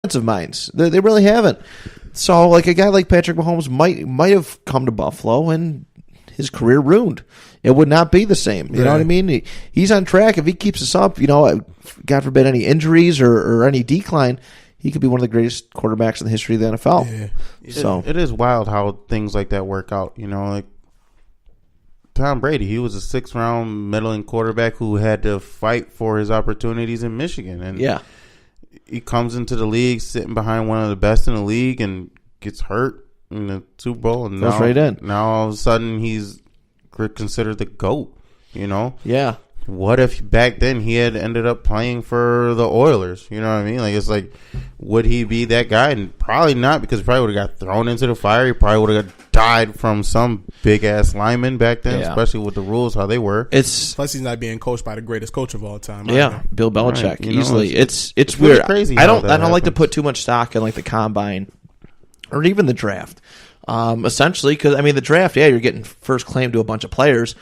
defensive minds. They really haven't. So, like, a guy like Patrick Mahomes might have come to Buffalo and his career ruined. It would not be the same. You know what I mean? He's on track. If he keeps us up, God forbid any injuries or any decline, he could be one of the greatest quarterbacks in the history of the NFL. Yeah. So it is wild how things like that work out. Like Tom Brady, he was a 6th-round middling quarterback who had to fight for his opportunities in Michigan. And he comes into the league sitting behind one of the best in the league and gets hurt in the Super Bowl. And goes right in. Now all of a sudden he's considered the GOAT, Yeah. What if back then he had ended up playing for the Oilers? You know what I mean? Like, it's like, would he be that guy? And probably not, because he probably would have got thrown into the fire. He probably would have died from some big-ass lineman back then, especially with the rules, how they were. Plus, he's not being coached by the greatest coach of all time. Yeah, Bill Belichick, right. Easily. It's really weird. Crazy I don't like to put too much stock in, like, the combine or even the draft. Essentially, because, the draft, you're getting first claim to a bunch of players,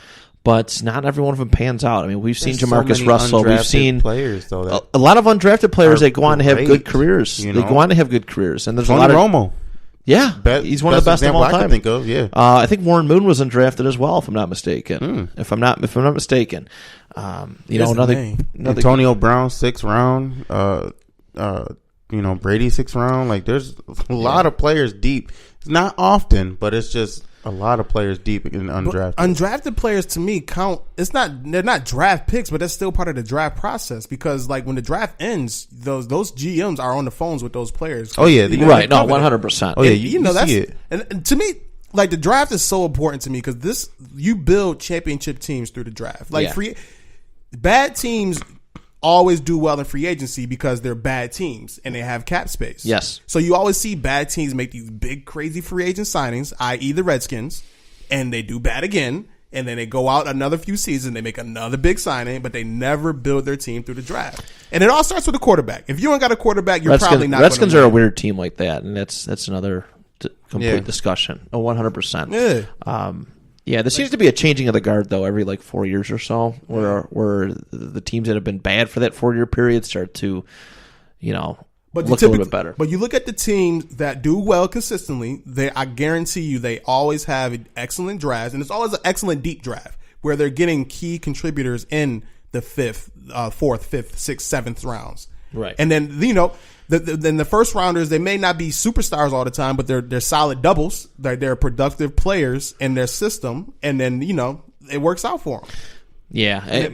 but not every one of them pans out. We've seen Jamarcus Russell. We've seen players, though, a lot of undrafted players that go on to have good careers. They go on to have good careers. And there's Tony a lot of Romo. Yeah, he's one of the best of all time. I can think of, I think Warren Moon was undrafted as well, if I'm not mistaken. If I'm not mistaken, another Antonio Brown, 6th round. Brady, 6th round. Like, there's a lot of players deep. It's not often, but it's just a lot of players deep in undrafted. But undrafted players, to me, count. They're not draft picks, but that's still part of the draft process, because, like, when the draft ends, those GMs are on the phones with those players. Oh yeah, right? No, 100%. Oh yeah, you that's see it. And to me, like, the draft is so important to me, because you build championship teams through the draft. Like, bad teams always do well in free agency because they're bad teams and they have cap space. Yes. So you always see bad teams make these big, crazy free agent signings, i.e. the Redskins, and they do bad again, and then they go out another few seasons, they make another big signing, but they never build their team through the draft. And it all starts with a quarterback. If you ain't got a quarterback, you're probably not. Redskins are a weird team like that, and that's another complete discussion. 100%. Yeah. Yeah, there seems to be a changing of the guard, though, every 4 years or so, where the teams that have been bad for that 4-year period start to, look a little bit better. But you look at the teams that do well consistently, I guarantee you they always have excellent drafts, and it's always an excellent deep draft where they're getting key contributors in the 4th, 5th, 6th, 7th rounds. Right. And then, then the first rounders, they may not be superstars all the time, but they're solid doubles. They're productive players in their system, and then it works out for them. Yeah,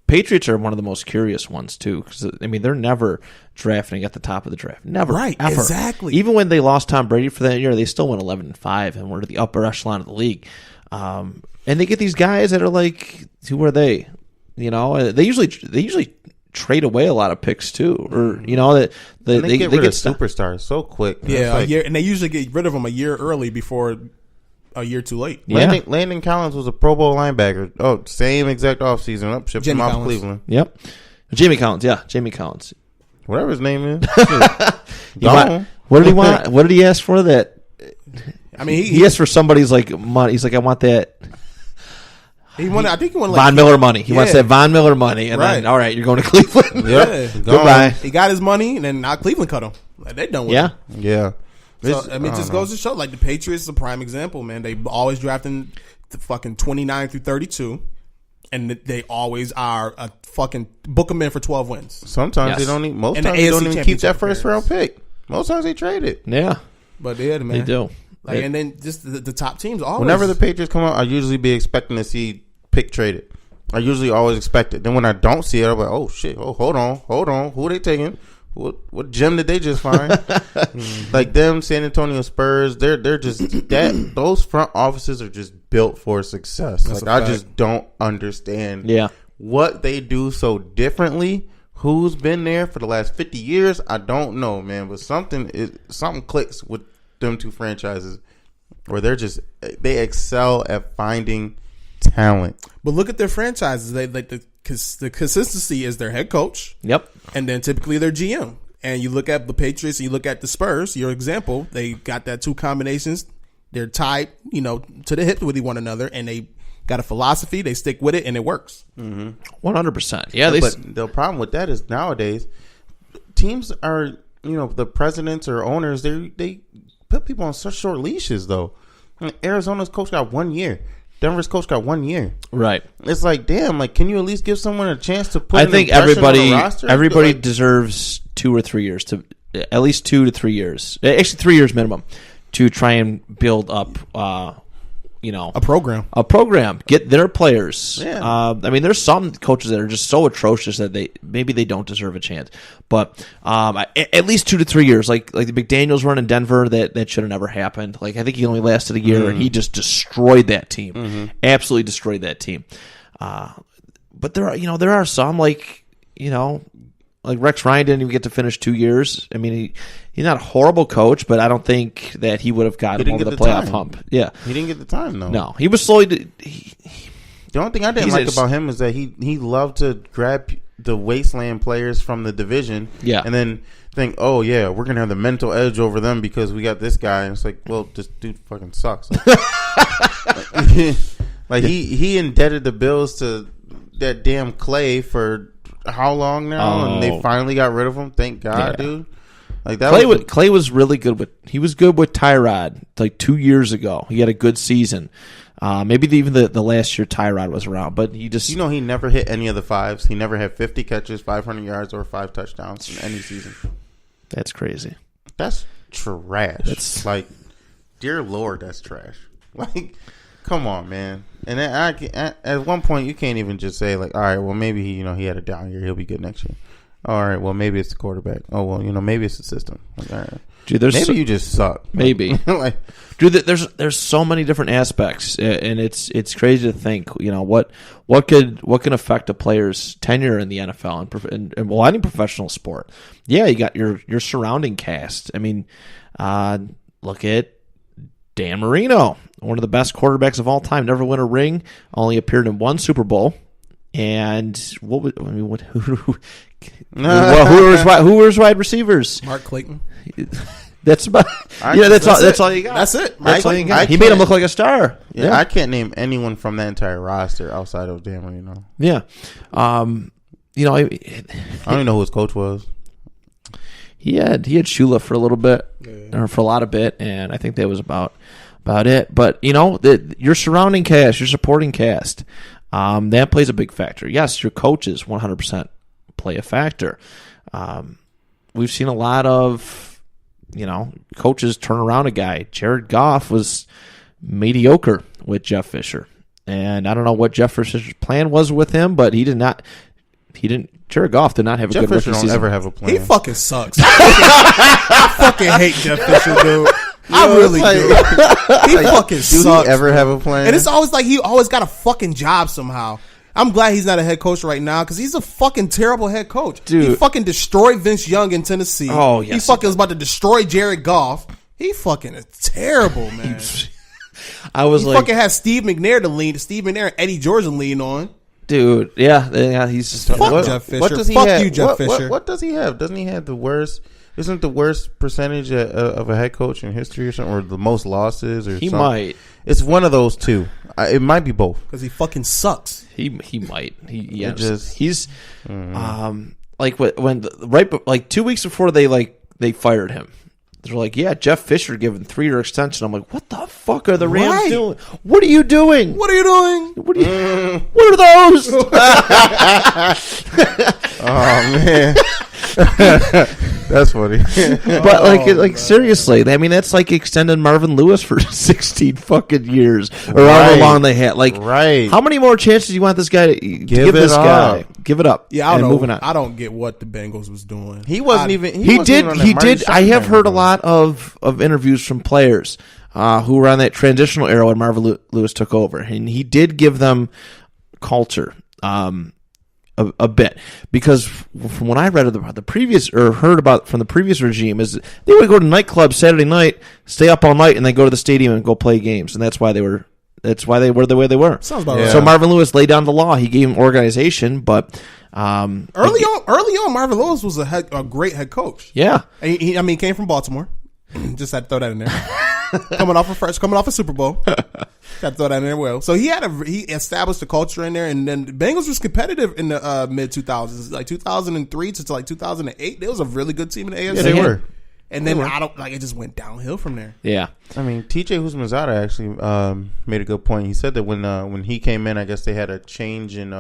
Patriots are one of the most curious ones too, because they're never drafting at the top of the draft, never, right? Ever. Exactly. Even when they lost Tom Brady for that year, they still went 11-5 and were the upper echelon of the league. And they get these guys that are who are they? They usually trade away a lot of picks too, or that they get rid of superstars so quick. Yeah, a year, and they usually get rid of them a year early before a year too late. Yeah. Landon Collins was a Pro Bowl linebacker. Oh, same exact offseason. Up, shipped him off Cleveland. Yep. Jamie Collins. Whatever his name is. What did he want? What did he ask for? That he asked for somebody's money. He's like, I want that. I think he wanted Von Miller money. He wants that Von Miller money, and then all right, you're going to Cleveland. Goodbye. He got his money, and then now Cleveland cut him. They done with him. Yeah. So it just goes to show, the Patriots is a prime example, man. They always drafting the fucking 29 through 32, and they always are a fucking book them in for 12 wins. Sometimes they don't. Most times they don't even keep that first round pick. Most times they trade it. Yeah, but man, they do. And then just the top teams always. Whenever the Patriots come out, I usually be expecting to see pick traded. I usually always expect it. Then when I don't see it, I'm like, oh shit! Oh, hold on. Who are they taking? What gem did they just find? Like them San Antonio Spurs, they're just that. Those front offices are just built for success. That's I just don't understand. What they do so differently. Who's been there for the last 50 years? I don't know, man. But something clicks with them two franchises where they excel at finding talent. But look at their franchises. They the consistency is their head coach. Yep. And then typically their GM. And you look at the Patriots and you look at the Spurs, your example, they got that two combinations. They're tied, to the hip with one another, and they got a philosophy. They stick with it, and it works. 100%. Yeah. But the problem with that is nowadays teams are the presidents or owners, they put people on such short leashes, though. Arizona's coach got 1 year. Denver's coach got 1 year. Right. It's like, damn, like, can you at least give someone a chance to put I think everybody like, deserves 2 or 3 years, to at least 2 to 3 years. Actually, 3 years minimum to try and build up, a program. Get their players. Yeah. I mean, there's some coaches that are just so atrocious that they don't deserve a chance. But at least 2 to 3 years, like the McDaniels run in Denver, that should have never happened. Like, I think he only lasted a year, and he just destroyed that team. Absolutely destroyed that team. But there are some like Rex Ryan didn't even get to finish 2 years. I mean, he's not a horrible coach, but I don't think that he would have gotten over the playoff hump. Yeah, he didn't get the time though. No, he was slowly. The only thing I didn't like about him is that he loved to grab the wasteland players from the division, and then think, oh yeah, we're gonna have the mental edge over them because we got this guy. And it's like, well, this dude fucking sucks. Like he indebted the Bills to that damn Clay for how long now, and they finally got rid of him. Thank God, dude. Like that. Clay was really good with. He was good with Tyrod like 2 years ago. He had a good season. Maybe even the last year Tyrod was around, but he just he never hit any of the fives. He never had 50 catches, 500 yards, or 5 touchdowns in any season. That's crazy. That's trash. That's like, dear Lord, that's trash. Like, come on, man. And at one point, you can't even just say like, all right, well maybe he had a down year, he'll be good next year. All right, well maybe it's the quarterback. Oh well, maybe it's the system. Like, all right. Dude, maybe you just suck. Maybe. Like, dude, there's so many different aspects, and it's crazy to think. What can affect a player's tenure in the NFL and any professional sport. Yeah, you got your surrounding cast. I mean, look at Dan Marino, one of the best quarterbacks of all time. Never won a ring. Only appeared in 1 Super Bowl. And who were his wide receivers? Mark Clayton. That's about. That's all you got. That's it. That's all you got. He made him look like a star. Yeah, I can't name anyone from that entire roster outside of Dan Marino. Yeah. I don't even know who his coach was. He had Shula for a little bit, or for a lot of bit, and I think that was about it. But your surrounding cast, your supporting cast, that plays a big factor. Yes, your coaches 100% play a factor. We've seen a lot of coaches turn around a guy. Jared Goff was mediocre with Jeff Fisher, and I don't know what Jeff Fisher's plan was with him, but he didn't. Jared Goff did not have a good rookie season. Don't ever have a plan. He fucking sucks. I fucking hate Jeff Fisher, dude. I really do. He fucking sucks. Do he ever have a plan? And it's always like he always got a fucking job somehow. I'm glad he's not a head coach right now because he's a fucking terrible head coach. Dude. He fucking destroyed Vince Young in Tennessee. Oh, yes. He fucking was about to destroy Jared Goff. He fucking is terrible, man. He fucking has Steve McNair and Eddie George to lean on. Dude, yeah, he's just fuck Jeff Fisher. What does he fuck have? you, Jeff Fisher. What does he have? Doesn't he have the worst? Isn't the worst percentage of a head coach in history or something, or the most losses or he something? Might. It's one of those two. It might be both because he fucking sucks. He might. He's 2 weeks before they fired him. They're like, yeah, Jeff Fisher given 3-year extension. I'm like, what the fuck are the Rams doing? What are you doing? What are you doing? What are those? Oh man. That's funny. But seriously, I mean that's like extending Marvin Lewis for 16 fucking years or however long they had. How many more chances do you want this guy to give this guy? Give it up. Yeah, moving on. I don't get what the Bengals was doing. He wasn't even. He did. I have heard a lot of interviews from players who were on that transitional era when Marvin Lewis took over, and he did give them culture. A bit, because from what I read of the previous or heard about from the previous regime is they would go to nightclubs Saturday night, stay up all night, and then go to the stadium and go play games, and that's why they were the way they were. Sounds about right. So Marvin Lewis laid down the law. He gave him organization, but early on, Marvin Lewis was a great head coach. Yeah, he came from Baltimore. Just had to throw that in there. coming off a Super Bowl. Got to throw that in there. Well, so he established a culture in there, and then the Bengals was competitive in the mid 2000s, like 2003 to like 2008. They was a really good team in the AFC. Yeah, they were. And then it just went downhill from there. Yeah. I mean, TJ Houshmandzadeh actually made a good point. He said that when he came in, I guess they had a change in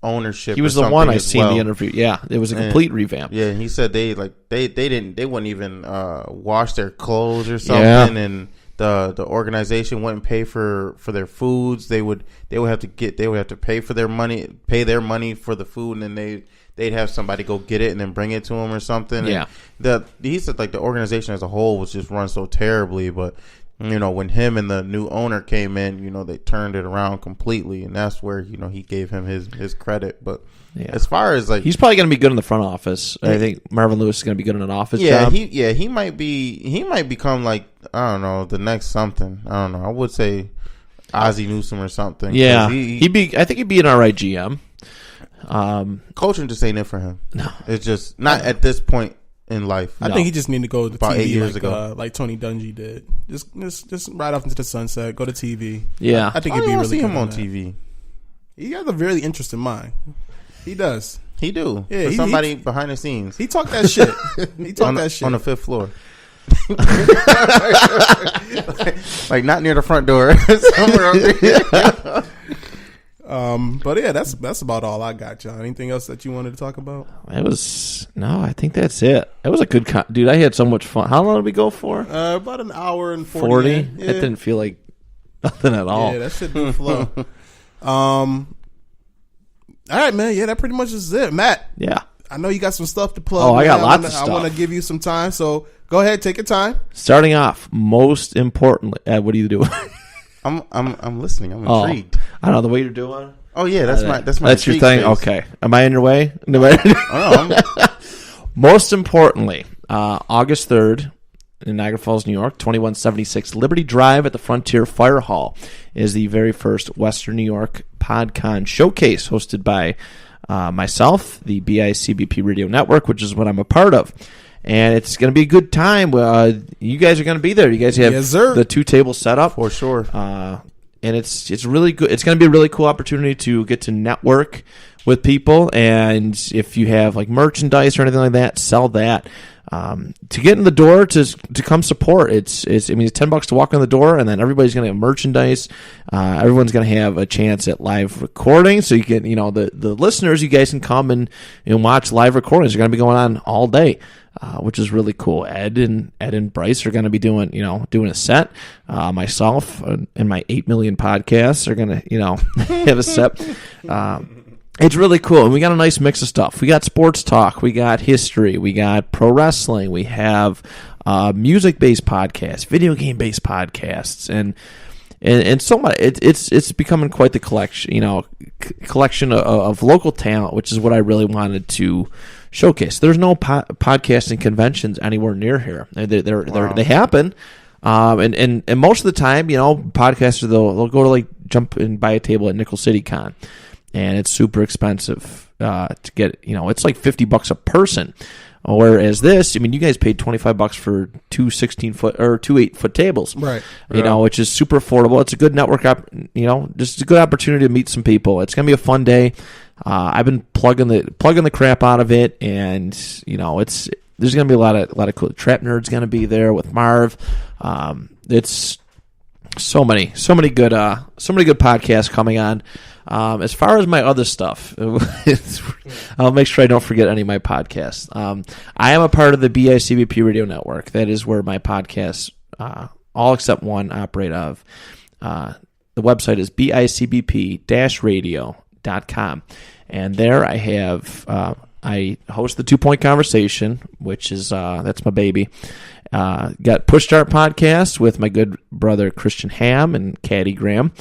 ownership. He was the one I seen in the interview. Yeah, it was a complete revamp. Yeah, and he said they wouldn't even wash their clothes or something, and the organization wouldn't pay for their foods. They would have to pay their money for the food, and then they'd have somebody go get it and then bring it to them or something. Yeah, and he said like the organization as a whole was just run so terribly, but when him and the new owner came in, they turned it around completely, and that's where he gave him his credit. But as far as like, he's probably going to be good in the front office. I think Marvin Lewis is going to be good in an office job. He might become like, I don't know, the next something. I don't know. I would say Ozzie Newsome or something. Yeah, I think he'd be an alright GM. Coaching just ain't it for him. No, it's just not at this point in life. I think he just need to go to about TV 8 years ago, like Tony Dungy did. Just ride off into the sunset, go to TV. Yeah, I think he'd be really see good him on TV. He has a really interesting mind. He does. He do. Yeah, for somebody behind the scenes. He talked that shit. He talked that shit on the 5th floor. like not near the front door, somewhere up there. But yeah, that's about all I got, John. Anything else that you wanted to talk about? I think that's it. It was a good dude. I had so much fun. How long did we go for? About an hour and 40. Yeah. It didn't feel like nothing at all. Yeah, that shit didn't flow. All right, man. Yeah, that pretty much is it, Matt. Yeah. I know you got some stuff to plug. Oh, I got lots of stuff. I want to give you some time, so go ahead, take your time. Starting off, most importantly, Ed, what are you doing? I'm listening. I'm intrigued. I don't know the way you're doing. Oh yeah, that's my that's your thing. Space. Okay, am I in your way? Most importantly, August 3rd in Niagara Falls, New York, 2176 Liberty Drive at the Frontier Fire Hall is the very first Western New York PodCon showcase hosted by myself, the BICBP Radio Network, which is what I'm a part of. And it's going to be a good time. You guys are going to be there. You guys have the 2 tables set up. For sure. And it's really good. It's going to be a really cool opportunity to get to network with people. And if you have like merchandise or anything like that, sell that. To get in the door to come support, it's $10 to walk in the door, and then everybody's going to have merchandise. Everyone's going to have a chance at live recording, so you can the listeners, you guys can come and watch live recordings. They're going to be going on all day, which is really cool. Ed and Bryce are going to be doing a set. Myself and my 8 million podcasts are going to have a set. It's really cool. And we got a nice mix of stuff. We got sports talk. We got history. We got pro wrestling. We have music-based podcasts, video game-based podcasts, and so much. It's becoming quite the collection of local talent, which is what I really wanted to showcase. There's no podcasting conventions anywhere near here. They happen. And most of the time, podcasters they'll go to like jump and buy a table at Nickel City Con. And it's super expensive to get. It's like $50 a person. Whereas this, you guys paid $25 for 2 16-foot or 2 8-foot tables, right? Which is super affordable. It's a good network just a good opportunity to meet some people. It's gonna be a fun day. I've been plugging the crap out of it, and there's gonna be a lot of cool. Trap Nerd's gonna be there with Marv. It's so many good podcasts coming on. As far as my other stuff, I'll make sure I don't forget any of my podcasts. I am a part of the BICBP Radio Network. That is where my podcasts, all except one, operate of. The website is bicbp-radio.com. And there I have, I host the 2 Point Conversation, which is, that's my baby. Got Push Start Podcast with my good brother Christian Ham and Caddy Graham.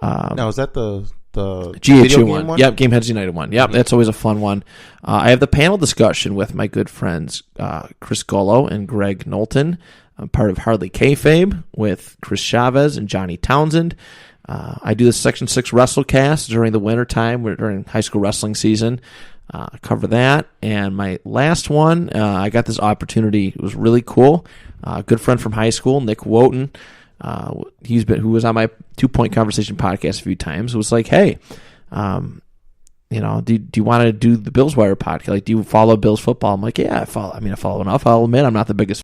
Now, is that the GHU one? Yep, Gameheads United one. Yep, that's always a fun one. I have the panel discussion with my good friends Chris Golo and Greg Knowlton. I'm part of Hardly Kayfabe with Chris Chavez and Johnny Townsend. I do the Section 6 WrestleCast during the winter time, during high school wrestling season. Cover that. And my last one, I got this opportunity. It was really cool. A good friend from high school, Nick Wooten, who was on my 2 Point Conversation podcast a few times, was like, hey, do you want to do the Bills Wire podcast? Like, do you follow Bills football? I'm like, yeah, I follow enough. I'll admit I'm not the biggest